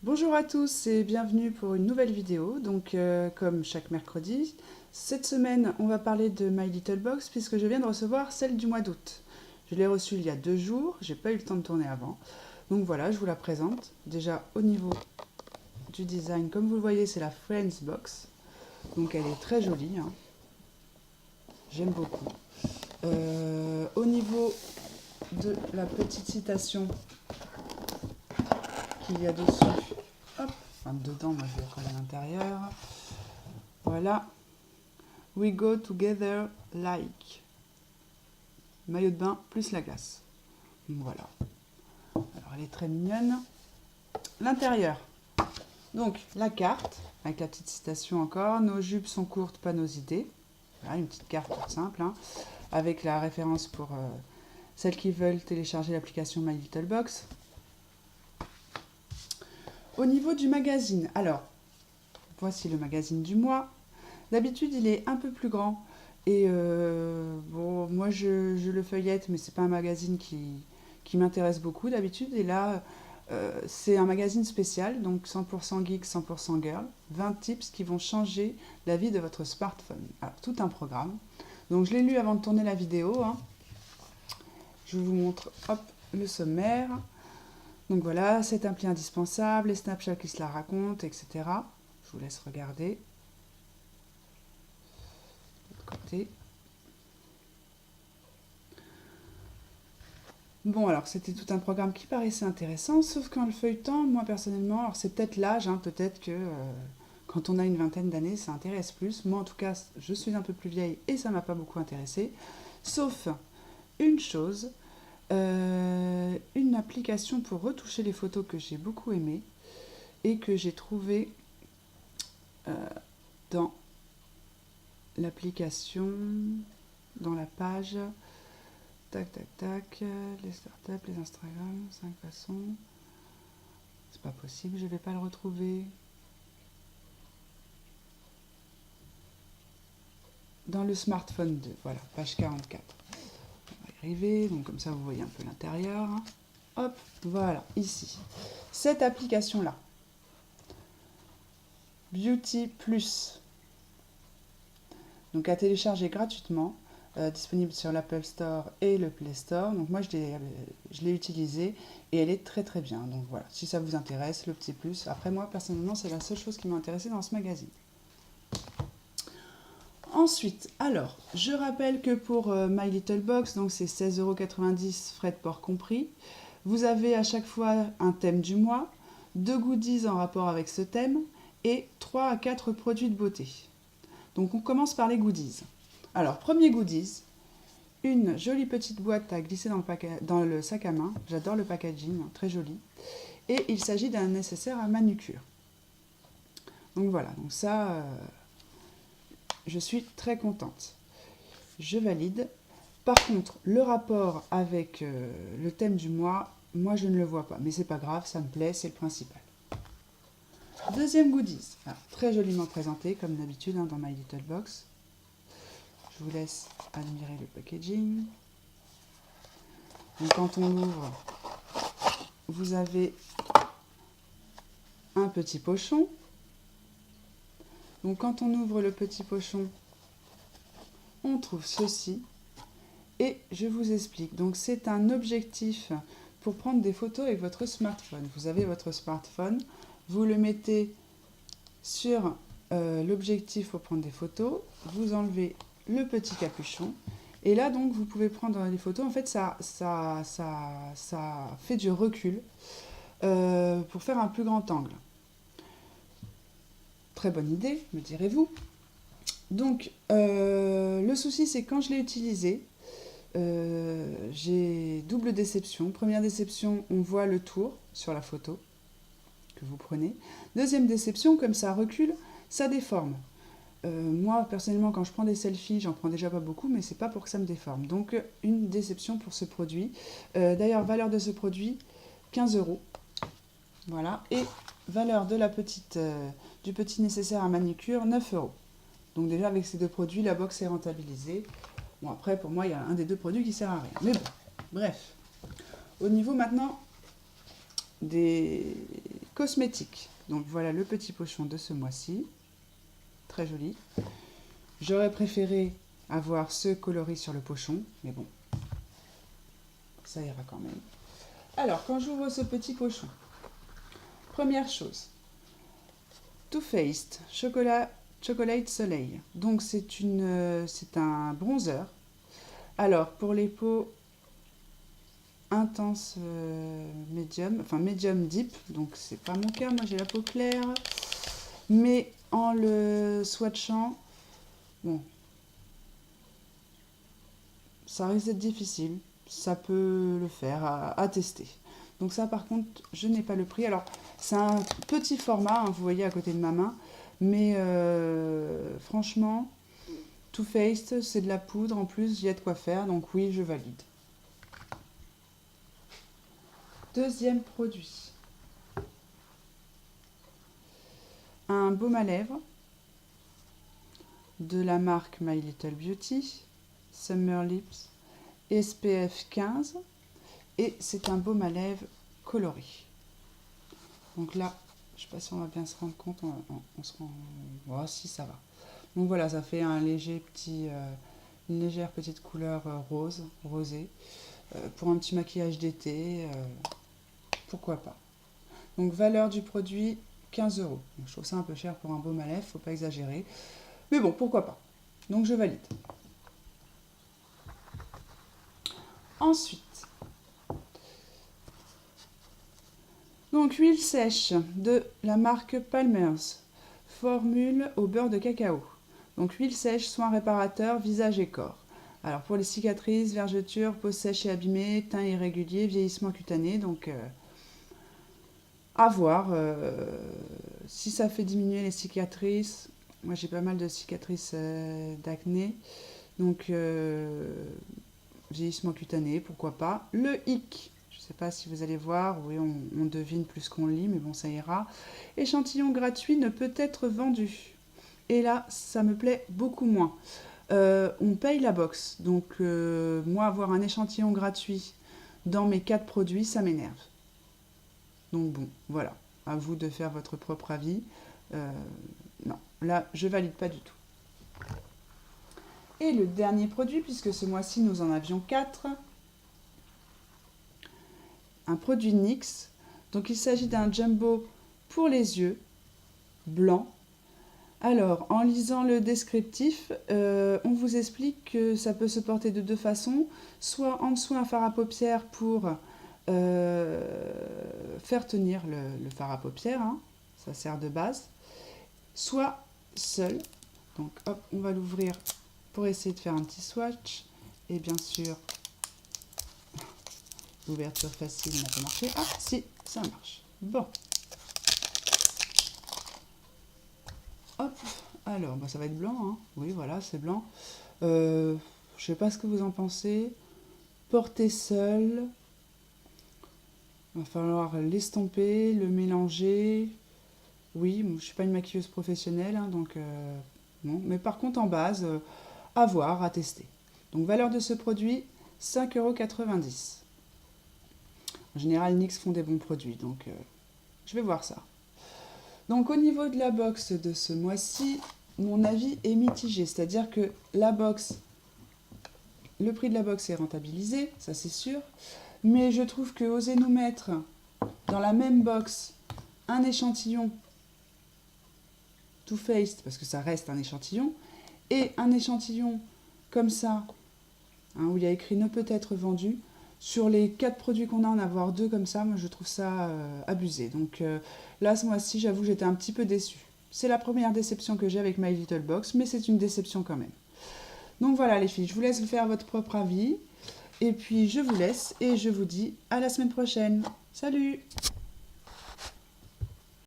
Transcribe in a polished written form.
Bonjour à tous et bienvenue pour une nouvelle vidéo. Donc comme chaque mercredi, cette semaine on va parler de My Little Box puisque je viens de recevoir celle du mois d'août. Je l'ai reçue il y a 2 jours, j'ai pas eu le temps de tourner avant. Donc voilà, je vous la présente. Déjà au niveau du design, comme vous le voyez, c'est la Friends Box. Donc elle est très jolie, hein. J'aime beaucoup. Au niveau de la petite citation qu'il y a dessus, hop, enfin dedans, moi je vais coller à l'intérieur. Voilà. We go together like. Maillot de bain plus la glace. Donc voilà. Alors elle est très mignonne. L'intérieur. Donc la carte, avec la petite citation encore. Nos jupes sont courtes, pas nos idées. Voilà, une petite carte toute simple, hein, avec la référence pour celles qui veulent télécharger l'application My Little Box. Au niveau du magazine, alors, voici le magazine du mois. D'habitude, il est un peu plus grand. Et bon, moi, je le feuillette, mais c'est pas un magazine qui m'intéresse beaucoup d'habitude. Et là, c'est un magazine spécial, donc 100% geek, 100% girl. 20 tips qui vont changer la vie de votre smartphone. Alors, tout un programme. Donc, je l'ai lu avant de tourner la vidéo, hein. Je vous montre, hop, le sommaire. Donc voilà, cette appli indispensable, les Snapchat qui se la racontent, etc. Je vous laisse regarder. De l'autre côté. Bon, alors c'était tout un programme qui paraissait intéressant, sauf qu'en le feuilletant, moi personnellement, alors c'est peut-être l'âge, hein, peut-être que quand on a une vingtaine d'années, ça intéresse plus. Moi en tout cas, je suis un peu plus vieille et ça m'a pas beaucoup intéressé. Sauf une chose, une application pour retoucher les photos que j'ai beaucoup aimé et que j'ai trouvé dans l'application, dans la page. Tac, tac, tac, les startups, les Instagram, 5 façons. C'est pas possible, je vais pas le retrouver. Dans le smartphone 2, voilà, page 44. On va y arriver, donc comme ça vous voyez un peu l'intérieur. Hop, voilà, ici. Cette application-là, Beauty Plus, donc à télécharger gratuitement. Disponible sur l'Apple Store et le Play Store. Donc moi je l'ai utilisée et elle est très très bien. Donc voilà, si ça vous intéresse, le petit plus. Après moi personnellement c'est la seule chose qui m'a intéressée dans ce magazine. Ensuite, alors, je rappelle que pour My Little Box, donc c'est 16,90 € frais de port compris. Vous avez à chaque fois un thème du mois, 2 goodies en rapport avec ce thème et 3 à 4 produits de beauté. Donc on commence par les goodies. Alors, premier goodies, une jolie petite boîte à glisser dans le sac à main. J'adore le packaging, très joli. Et il s'agit d'un nécessaire à manucure. Donc voilà, donc ça, je suis très contente. Je valide. Par contre, le rapport avec le thème du mois, moi je ne le vois pas. Mais c'est pas grave, ça me plaît, c'est le principal. Deuxième goodies, alors, très joliment présenté comme d'habitude hein, dans My Little Box. Je vous laisse admirer le packaging. Donc quand on l'ouvre, vous avez un petit pochon. Donc quand on ouvre le petit pochon, on trouve ceci. Et je vous explique. Donc c'est un objectif pour prendre des photos avec votre smartphone. Vous avez votre smartphone, vous le mettez sur l'objectif pour prendre des photos, vous enlevez le petit capuchon. Et là, donc, vous pouvez prendre des photos. En fait, ça fait du recul pour faire un plus grand angle. Très bonne idée, me direz-vous. Donc, le souci, c'est quand je l'ai utilisé, j'ai double déception. Première déception, on voit le tour sur la photo que vous prenez. Deuxième déception, comme ça recule, ça déforme. Moi, personnellement, quand je prends des selfies, j'en prends déjà pas beaucoup, mais c'est pas pour que ça me déforme. Donc, une déception pour ce produit. D'ailleurs, valeur de ce produit, 15 €. Voilà. Et valeur de du petit nécessaire à manucure, 9 €. Donc déjà, avec ces deux produits, la box est rentabilisée. Bon, après, pour moi, il y a un des deux produits qui sert à rien. Mais bon, bref. Au niveau maintenant des cosmétiques. Donc voilà le petit pochon de ce mois-ci. Très joli. J'aurais préféré avoir ce coloris sur le pochon, mais bon, ça ira quand même. Alors, quand j'ouvre ce petit pochon, première chose, Too Faced Chocolate Soleil. Donc c'est un bronzer. Alors pour les peaux intense médium, enfin médium deep, donc c'est pas mon cas, moi j'ai la peau claire, mais en le swatchant, bon, ça risque d'être difficile, ça peut le faire à tester. Donc ça par contre, je n'ai pas le prix. Alors c'est un petit format, hein, vous voyez à côté de ma main, mais franchement, Too Faced, c'est de la poudre en plus, il y a de quoi faire, donc oui, je valide. Deuxième produit, un baume à lèvres de la marque My Little Beauty, Summer Lips, SPF 15, et c'est un baume à lèvres coloré. Donc là, je ne sais pas si on va bien se rendre compte, on se rend... Oh, si, ça va. Donc voilà, ça fait un léger petit, une légère petite couleur rosée, pour un petit maquillage d'été, pourquoi pas. Donc valeur du produit, 15 €. Je trouve ça un peu cher pour un baume à lèvres, faut pas exagérer. Mais bon, pourquoi pas. Donc je valide. Ensuite, donc huile sèche de la marque Palmer's, formule au beurre de cacao. Donc huile sèche, soin réparateur, visage et corps. Alors pour les cicatrices, vergetures, peau sèche et abîmée, teint irrégulier, vieillissement cutané, donc à voir si ça fait diminuer les cicatrices. Moi j'ai pas mal de cicatrices d'acné, donc vieillissement cutané, pourquoi pas. Le hic, je ne sais pas si vous allez voir, oui on devine plus qu'on lit, mais bon ça ira. Échantillon gratuit ne peut être vendu. Et là, ça me plaît beaucoup moins. On paye la box, donc moi avoir un échantillon gratuit dans mes 4 produits, ça m'énerve. Donc bon, voilà, à vous de faire votre propre avis. Non, là, je valide pas du tout. Et le dernier produit, puisque ce mois-ci, nous en avions 4, un produit NYX. Donc il s'agit d'un jumbo pour les yeux, blanc. Alors, en lisant le descriptif, on vous explique que ça peut se porter de deux façons. Soit en dessous un fard à paupières pour faire tenir le fard à paupières, hein, ça sert de base. Soit seul. Donc hop, on va l'ouvrir pour essayer de faire un petit swatch. Et bien sûr, l'ouverture facile n'a pas marché. Ah si, ça marche. Bon. Hop, alors, bah, ça va être blanc, hein. Oui, voilà, c'est blanc. Je sais pas ce que vous en pensez. Porter seul. Il va falloir l'estomper, le mélanger. Oui, je suis pas une maquilleuse professionnelle, hein, donc non. Mais par contre, en base, à voir, à tester. Donc, valeur de ce produit, 5,90 €. En général, NYX font des bons produits, donc je vais voir ça. Donc au niveau de la box de ce mois-ci, mon avis est mitigé. C'est-à-dire que la box, le prix de la box est rentabilisé, ça c'est sûr. Mais je trouve que oser nous mettre dans la même box un échantillon Too Faced, parce que ça reste un échantillon, et un échantillon comme ça, hein, où il y a écrit ne peut être vendu. Sur les 4 produits qu'on a, en avoir 2 comme ça, moi je trouve ça abusé. Donc là, ce mois-ci, j'avoue, j'étais un petit peu déçue. C'est la première déception que j'ai avec My Little Box, mais c'est une déception quand même. Donc voilà les filles, je vous laisse vous faire votre propre avis. Et puis je vous laisse et je vous dis à la semaine prochaine. Salut!